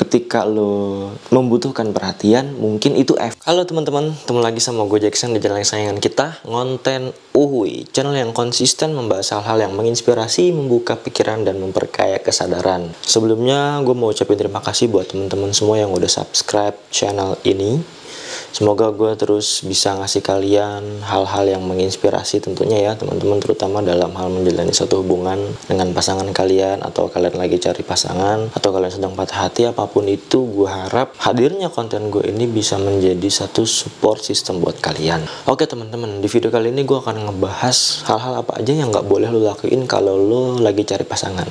ketika lo membutuhkan perhatian, mungkin itu F. Halo teman-teman, ketemu lagi sama gue Jackson di channel kesayangan kita, Ngonten Uhuy, channel yang konsisten membahas hal-hal yang menginspirasi, membuka pikiran, dan memperkaya kesadaran. Sebelumnya gue mau ucapin terima kasih buat teman-teman semua yang udah subscribe channel ini. Semoga gue terus bisa ngasih kalian hal-hal yang menginspirasi tentunya ya teman-teman, terutama dalam hal menjalani satu hubungan dengan pasangan kalian, atau kalian lagi cari pasangan, atau kalian sedang patah hati, apapun itu. Gue harap hadirnya konten gue ini bisa menjadi satu support system buat kalian. Oke teman-teman, di video kali ini gue akan ngebahas hal-hal apa aja yang gak boleh lo lakuin kalau lo lagi cari pasangan.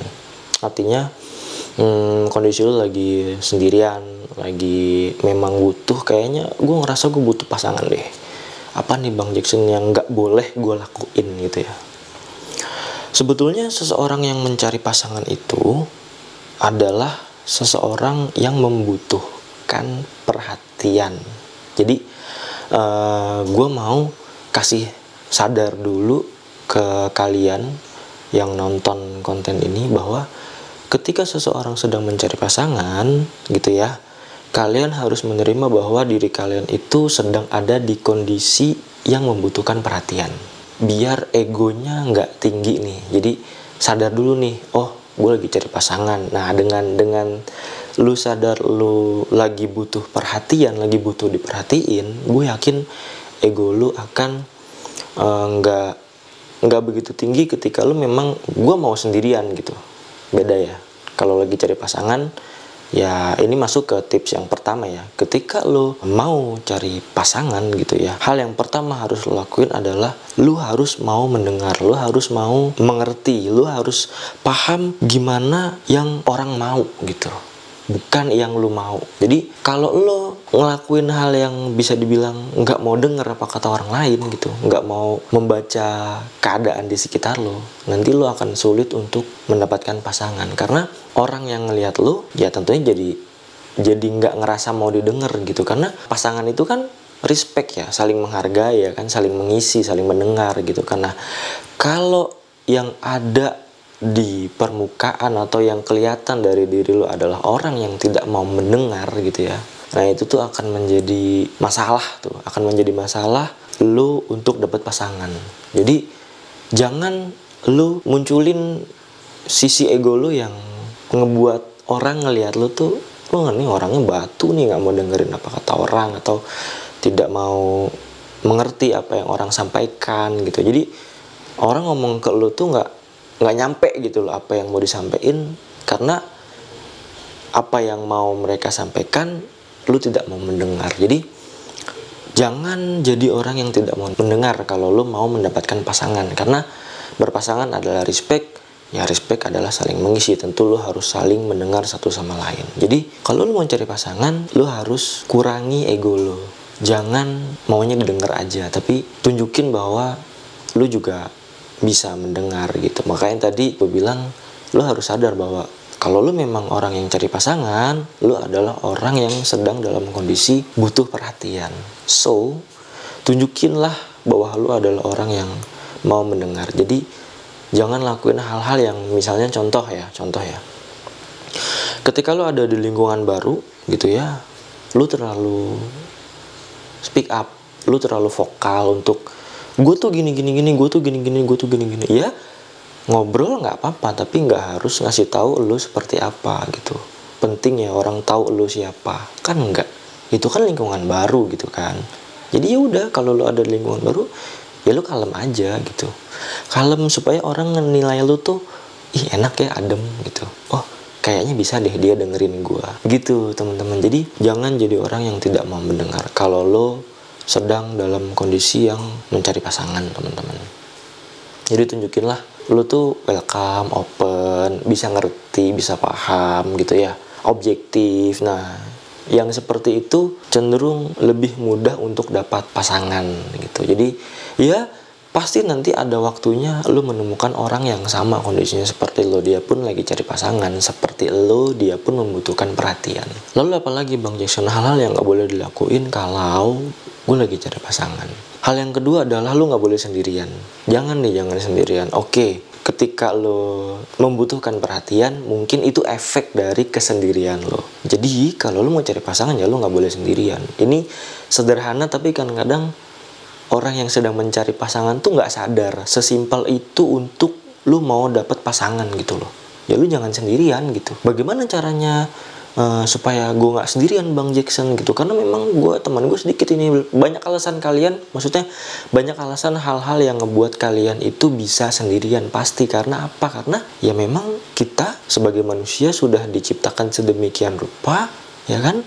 Artinya kondisi lo lagi sendirian, lagi memang butuh, kayaknya gue ngerasa gue butuh pasangan deh. Apa nih Bang Jackson yang gak boleh gue lakuin gitu ya. Sebetulnya seseorang yang mencari pasangan itu adalah seseorang yang membutuhkan perhatian. Jadi gue mau kasih sadar dulu ke kalian yang nonton konten ini bahwa ketika seseorang sedang mencari pasangan gitu ya, kalian harus menerima bahwa diri kalian itu sedang ada di kondisi yang membutuhkan perhatian. Biar egonya nggak tinggi nih. Jadi sadar dulu nih, oh gue lagi cari pasangan. Nah dengan lu sadar lu lagi butuh perhatian, lagi butuh diperhatiin, gue yakin ego lu akan nggak begitu tinggi ketika lu memang gue mau sendirian gitu. Beda ya, kalau lagi cari pasangan ya, ini masuk ke tips yang pertama ya. Ketika lo mau cari pasangan gitu ya, hal yang pertama harus lo lakuin adalah lo harus mau mendengar, lo harus mau mengerti, lo harus paham gimana yang orang mau gitu, bukan yang lo mau. Jadi kalau lo ngelakuin hal yang bisa dibilang nggak mau denger apa kata orang lain gitu, nggak mau membaca keadaan di sekitar lo, nanti lo akan sulit untuk mendapatkan pasangan. Karena orang yang ngelihat lo ya tentunya jadi nggak ngerasa mau didengar gitu. Karena pasangan itu kan respect ya, saling menghargai ya kan, saling mengisi, saling mendengar gitu. Karena kalau yang ada di permukaan atau yang kelihatan dari diri lo adalah orang yang tidak mau mendengar gitu ya, nah itu tuh akan menjadi masalah tuh, akan menjadi masalah lo untuk dapat pasangan. Jadi jangan lo munculin sisi ego lo yang ngebuat orang ngelihat lo tuh, lo nih orangnya batu nih, nggak mau dengerin apa kata orang, atau tidak mau mengerti apa yang orang sampaikan gitu. Jadi orang ngomong ke lo tuh nggak nyampe gitu loh apa yang mau disampaikan, karena apa yang mau mereka sampaikan lu tidak mau mendengar. Jadi jangan jadi orang yang tidak mau mendengar kalau lu mau mendapatkan pasangan. Karena berpasangan adalah respect ya, respect adalah saling mengisi. Tentu lu harus saling mendengar satu sama lain. Jadi kalau lu mau cari pasangan, lu harus kurangi ego lu. Jangan maunya didengar aja, tapi tunjukin bahwa lu juga bisa mendengar gitu. Makanya tadi gue bilang lu harus sadar bahwa kalau lu memang orang yang cari pasangan, lu adalah orang yang sedang dalam kondisi butuh perhatian. So, tunjukinlah bahwa lu adalah orang yang mau mendengar. Jadi jangan lakuin hal-hal yang misalnya contoh ya. Ketika lu ada di lingkungan baru gitu ya, lu terlalu speak up, lu terlalu vokal untuk gue tuh gini, gue tuh gini. Ya ngobrol nggak apa-apa, tapi nggak harus ngasih tahu lu seperti apa gitu. Penting ya orang tahu lu siapa, kan enggak. Itu kan lingkungan baru gitu kan. Jadi ya udah, kalau lu ada di lingkungan baru, ya lu kalem aja gitu. Kalem supaya orang nilai lu tuh, ih enak ya, adem gitu. Oh kayaknya bisa deh dia dengerin gue gitu teman-teman. Jadi jangan jadi orang yang tidak mau mendengar kalau lu sedang dalam kondisi yang mencari pasangan teman-teman. Jadi tunjukinlah lu tuh welcome, open, bisa ngerti, bisa paham gitu ya, objektif. Nah yang seperti itu cenderung lebih mudah untuk dapat pasangan gitu. Jadi ya pasti nanti ada waktunya lu menemukan orang yang sama kondisinya seperti lo. Dia pun lagi cari pasangan seperti lo, dia pun membutuhkan perhatian. Lalu apalagi Bang Jackson hal-hal yang gak boleh dilakuin kalau gue lagi cari pasangan? Hal yang kedua adalah lu gak boleh sendirian. Jangan sendirian. Oke, ketika lo membutuhkan perhatian, mungkin itu efek dari kesendirian lo. Jadi kalau lo mau cari pasangan ya lo nggak boleh sendirian. Ini sederhana tapi kadang-kadang orang yang sedang mencari pasangan tuh nggak sadar sesimpel itu untuk lo mau dapet pasangan gitu loh. Ya lo jangan sendirian gitu. Bagaimana caranya supaya gue nggak sendirian Bang Jackson gitu? Karena memang teman gue sedikit ini, banyak alasan kalian, maksudnya banyak alasan hal-hal yang ngebuat kalian itu bisa sendirian pasti. Karena apa? Karena ya memang kita sebagai manusia sudah diciptakan sedemikian rupa, ya kan,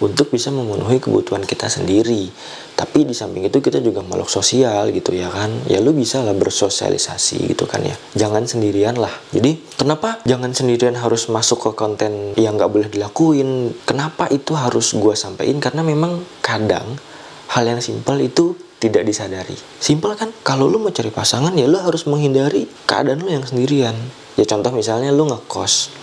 untuk bisa memenuhi kebutuhan kita sendiri. Tapi di samping itu kita juga makhluk sosial gitu, ya kan. Ya lu bisa lah bersosialisasi gitu kan ya. Jangan sendirian lah. Jadi kenapa jangan sendirian harus masuk ke konten yang gak boleh dilakuin? Kenapa itu harus gue sampein? Karena memang kadang hal yang simpel itu tidak disadari. Simpel kan? Kalau lu mau cari pasangan ya lu harus menghindari keadaan lu yang sendirian. Ya contoh misalnya lu ngekos,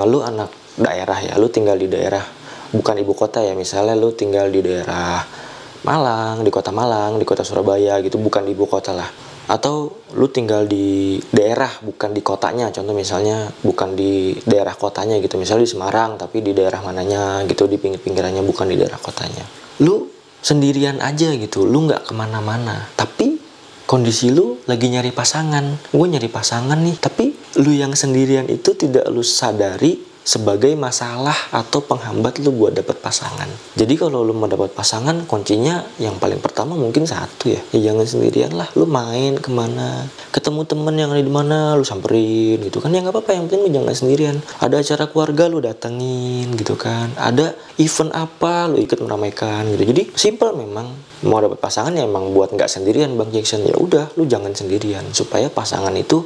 lu anak daerah ya, lu tinggal di daerah bukan ibu kota ya, misalnya lu tinggal di daerah Malang, di kota Malang, di kota Surabaya gitu, bukan di ibu kota lah. Atau lu tinggal di daerah bukan di kotanya, contoh misalnya bukan di daerah kotanya gitu, misalnya di Semarang tapi di daerah mananya gitu, di pinggir-pinggirannya bukan di daerah kotanya. Lu sendirian aja gitu, lu nggak kemana-mana, tapi kondisi lu lagi nyari pasangan. Gue nyari pasangan nih, tapi lu yang sendirian itu tidak lu sadari sebagai masalah atau penghambat lu buat dapet pasangan. Jadi kalau lu mau dapet pasangan, kuncinya yang paling pertama mungkin satu ya jangan sendirian lah. Lu main kemana, ketemu temen yang ada di mana, lu samperin gitu kan, ya nggak apa-apa, yang penting lu jangan sendirian. Ada acara keluarga lu datengin gitu kan, ada event apa lu ikut meramaikan gitu. Jadi simple, memang mau dapet pasangan ya emang buat nggak sendirian Bang Jackson. Ya udah, lu jangan sendirian supaya pasangan itu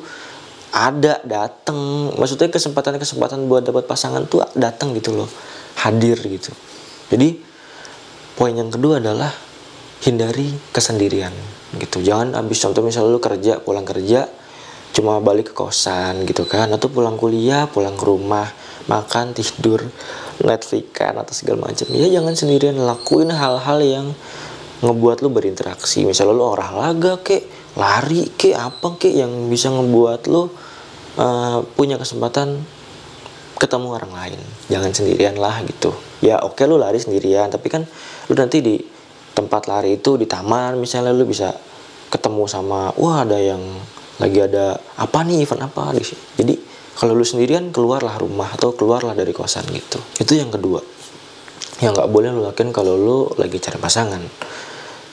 datang, maksudnya kesempatan buat dapat pasangan tuh datang gitu loh, hadir gitu. Jadi poin yang kedua adalah hindari kesendirian gitu. Jangan habis contoh misalnya lu pulang kerja cuma balik ke kosan gitu kan, atau pulang kuliah pulang ke rumah makan tidur Netflix-an atau segala macam. Ya jangan sendirian, lakuin hal-hal yang ngebuat lu berinteraksi. Misalnya lu olahraga kek, lari kek, apa kek yang bisa ngebuat lu punya kesempatan ketemu orang lain. Jangan sendirian lah gitu. Ya oke, lu lari sendirian, tapi kan lu nanti di tempat lari itu, di taman misalnya, lu bisa ketemu sama, wah ada yang lagi ada apa nih, event apa di sini. Jadi kalau lu sendirian, keluarlah rumah atau keluarlah dari kosan gitu. Itu yang kedua yang nggak boleh lu lakuin kalau lu lagi cari pasangan.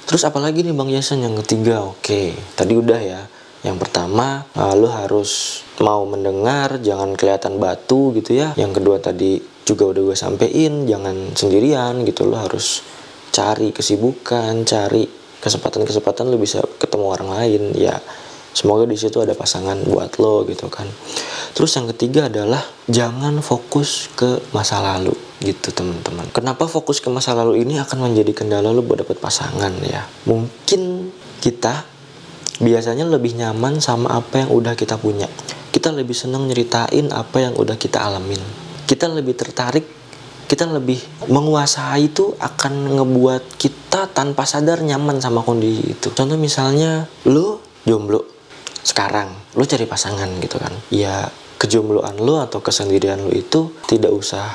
Terus apalagi nih Bang Jason yang ketiga? Oke, tadi udah ya. Yang pertama, lu harus mau mendengar, jangan kelihatan batu gitu ya. Yang kedua tadi juga udah gue sampein, jangan sendirian gitu. Lu harus cari kesibukan, cari kesempatan-kesempatan lu bisa ketemu orang lain. Ya semoga di situ ada pasangan buat lo gitu kan. Terus yang ketiga adalah jangan fokus ke masa lalu gitu teman-teman. Kenapa fokus ke masa lalu ini akan menjadi kendala lu buat dapet pasangan ya? Mungkin kita biasanya lebih nyaman sama apa yang udah kita punya. Kita lebih senang nyeritain apa yang udah kita alamin. Kita lebih tertarik, kita lebih menguasai, itu akan ngebuat kita tanpa sadar nyaman sama kondisi itu. Contoh misalnya lu jomblo sekarang, lu cari pasangan gitu kan. Ya kejombloan lu atau kesendirian lu itu tidak usah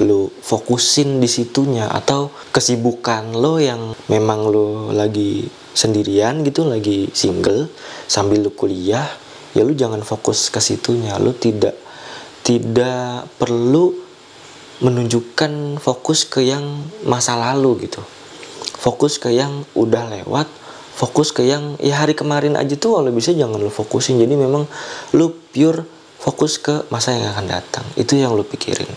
lu fokusin di situnya, atau kesibukan lo yang memang lo lagi sendirian gitu, lagi single sambil lu kuliah, ya lu jangan fokus ke situnya. Lu tidak perlu menunjukkan fokus ke yang masa lalu gitu. Fokus ke yang udah lewat, fokus ke yang ya hari kemarin aja tuh kalau bisa jangan lu fokusin. Jadi memang lu pure fokus ke masa yang akan datang. Itu yang lu pikirin.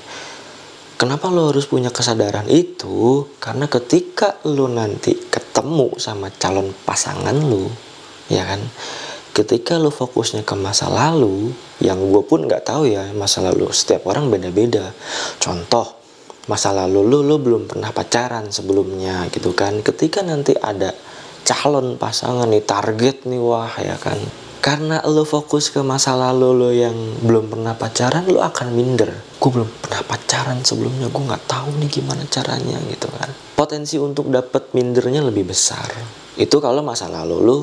Kenapa lo harus punya kesadaran itu? Karena ketika lo nanti ketemu sama calon pasangan lo, ya kan, ketika lo fokusnya ke masa lalu, yang gue pun nggak tahu ya, masa lalu setiap orang beda-beda. Contoh, masa lalu lo belum pernah pacaran sebelumnya gitu kan. Ketika nanti ada calon pasangan nih, target nih, wah ya kan, karena lo fokus ke masa lalu lo yang belum pernah pacaran, lo akan minder. Gue belum pernah pacaran sebelumnya, gue nggak tahu nih gimana caranya gitu kan. Potensi untuk dapet mindernya lebih besar. Itu kalau masa lalu lo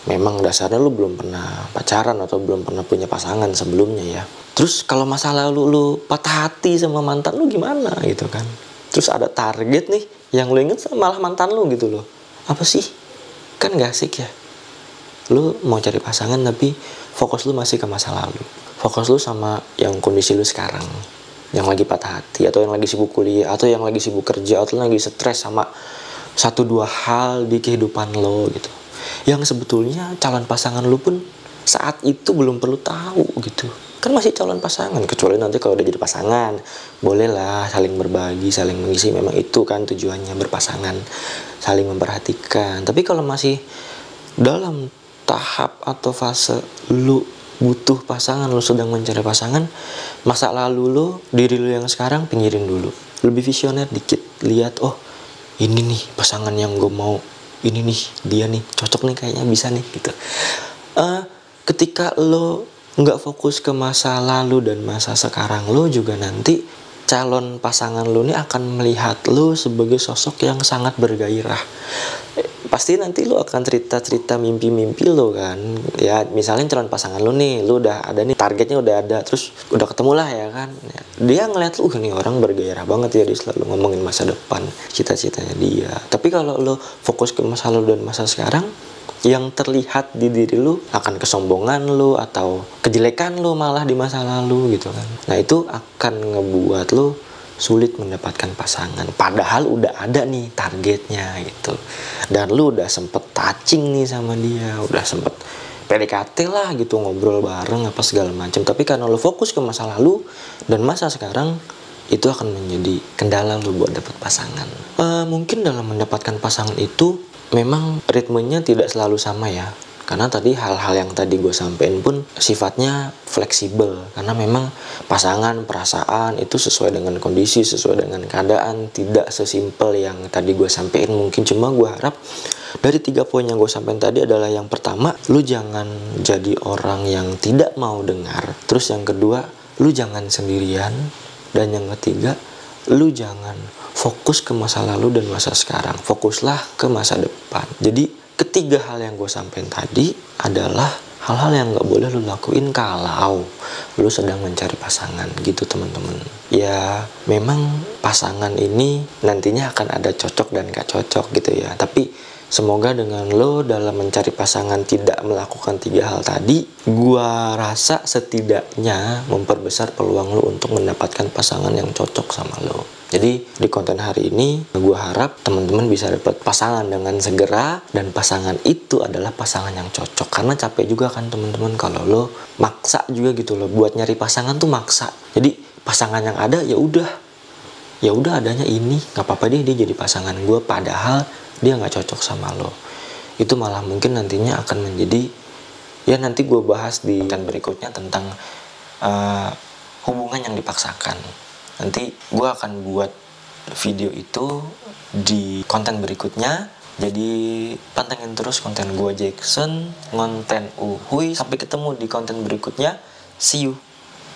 memang dasarnya lu belum pernah pacaran atau belum pernah punya pasangan sebelumnya ya. Terus kalau masa lalu lu patah hati sama mantan lu gimana gitu kan. Terus ada target nih yang lu inget malah mantan lu gitu loh. Apa sih? Kan gak asik ya. Lu mau cari pasangan tapi fokus lu masih ke masa lalu. Fokus lu sama yang kondisi lu sekarang, yang lagi patah hati, atau yang lagi sibuk kuliah, atau yang lagi sibuk kerja, atau lagi stres sama 1-2 hal di kehidupan lo gitu. Yang sebetulnya calon pasangan lu pun saat itu belum perlu tahu gitu. Kan masih calon pasangan, kecuali nanti kalau udah jadi pasangan, bolehlah saling berbagi, saling mengisi, memang itu kan tujuannya berpasangan, saling memperhatikan. Tapi kalau masih dalam tahap atau fase lu butuh pasangan, lu sedang mencari pasangan, masa lalu lu, diri lu yang sekarang pinggirin dulu. Lebih visioner dikit, lihat oh ini nih pasangan yang gue mau, ini nih dia nih, cocok nih kayaknya bisa nih gitu. Ketika lo nggak fokus ke masa lalu dan masa sekarang lo, juga nanti calon pasangan lo nih akan melihat lo sebagai sosok yang sangat bergairah. Pasti nanti lo akan cerita-cerita mimpi-mimpi lo kan. Ya misalnya calon pasangan lo nih, lo udah ada nih, targetnya udah ada, terus udah ketemu lah ya kan. Dia ngeliat lo, nih orang bergairah banget ya, dia selalu ngomongin masa depan, cita-citanya dia. Tapi kalau lo fokus ke masa lalu dan masa sekarang, yang terlihat di diri lu akan kesombongan lu atau kejelekan lu malah di masa lalu gitu kan. Nah itu akan ngebuat lu sulit mendapatkan pasangan, padahal udah ada nih targetnya gitu, dan lu udah sempet touching nih sama dia, udah sempet PDKT lah gitu, ngobrol bareng apa segala macam. Tapi karena lu fokus ke masa lalu dan masa sekarang, itu akan menjadi kendala lu buat dapet pasangan. Mungkin dalam mendapatkan pasangan itu memang ritmenya tidak selalu sama ya, karena tadi hal-hal yang tadi gue sampein pun sifatnya fleksibel, karena memang pasangan, perasaan itu sesuai dengan kondisi, sesuai dengan keadaan, tidak sesimpel yang tadi gue sampein. Mungkin cuma gue harap dari 3 poin yang gue sampein tadi adalah, yang pertama, lu jangan jadi orang yang tidak mau dengar. Terus yang kedua, lu jangan sendirian. Dan yang ketiga, lu jangan fokus ke masa lalu dan masa sekarang, fokuslah ke masa depan. Jadi ketiga hal yang gue sampein tadi adalah hal-hal yang gak boleh lu lakuin kalau lu sedang mencari pasangan gitu teman-teman. Ya memang pasangan ini nantinya akan ada cocok dan gak cocok gitu ya, tapi semoga dengan lo dalam mencari pasangan tidak melakukan 3 hal tadi, gua rasa setidaknya memperbesar peluang lo untuk mendapatkan pasangan yang cocok sama lo. Jadi di konten hari ini gua harap teman-teman bisa dapat pasangan dengan segera, dan pasangan itu adalah pasangan yang cocok. Karena capek juga kan teman-teman kalau lo maksa juga gitu lo buat nyari pasangan tuh maksa. Jadi pasangan yang ada ya udah adanya ini, nggak apa-apa dia jadi pasangan gue, padahal dia nggak cocok sama lo. Itu malah mungkin nantinya akan menjadi, ya nanti gue bahas di konten berikutnya tentang hubungan yang dipaksakan. Nanti gue akan buat video itu di konten berikutnya. Jadi pantengin terus konten gue Jackson, konten Uhuy. Sampai ketemu di konten berikutnya. See you.